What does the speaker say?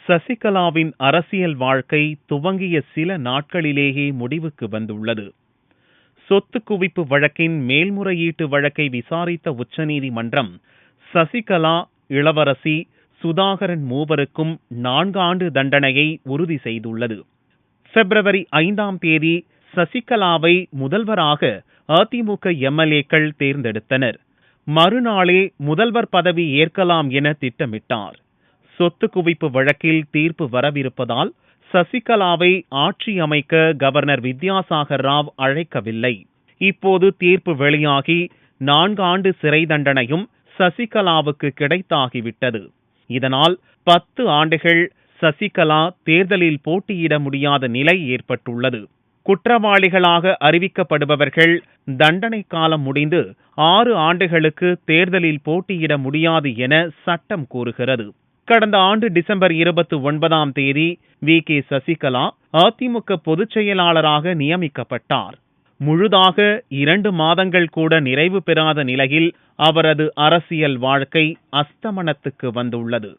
சசிகலாவின் அரசியல் வாழ்க்கை துவங்கிய சில நாட்களிலேயே முடிவுக்கு வந்துள்ளது. சொத்து குவிப்பு வழக்கின் மேல்முறையீட்டு வழக்கை விசாரித்த உச்சநீதிமன்றம் சசிகலா, இளவரசி, சுதாகரன் மூவருக்கும் 4 ஆண்டு தண்டனையை உறுதி செய்துள்ளது. பிப்ரவரி 5ஆம் தேதி சசிகலாவை முதல்வராக அதிமுக எம்எல்ஏக்கள் தேர்ந்தெடுத்தனர். மறுநாளே முதல்வர் பதவி ஏற்கலாம் என திட்டமிட்டார். சொத்து குவிப்பு வழக்கில் தீர்ப்பு வரவிருப்பதால் சசிகலாவை ஆட்சி அமைக்க கவர்னர் வித்யாசாகர் ராவ் அழைக்கவில்லை. இப்போது தீர்ப்பு வெளியாகி 4 ஆண்டு சிறை தண்டனையும் சசிகலாவுக்கு கிடைத்தாகிவிட்டது. இதனால் 10 ஆண்டுகள் சசிகலா தேர்தலில் போட்டியிட முடியாத நிலை ஏற்பட்டுள்ளது. குற்றவாளிகளாக அறிவிக்கப்படுபவர்கள் தண்டனை காலம் முடிந்து 6 ஆண்டுகளுக்கு தேர்தலில் போட்டியிட முடியாது என சட்டம் கூறுகிறது. கடந்த ஆண்டு டிசம்பர் 29ஆம் தேதி வி.கே. சசிகலா அதிமுக பொதுச் செயலாளராக நியமிக்கப்பட்டார். முழுதாக 2 மாதங்கள் கூட நிறைவு பெறாத நிலையில் அவரது அரசியல் வாழ்க்கை அஸ்தமனத்துக்கு வந்துள்ளது.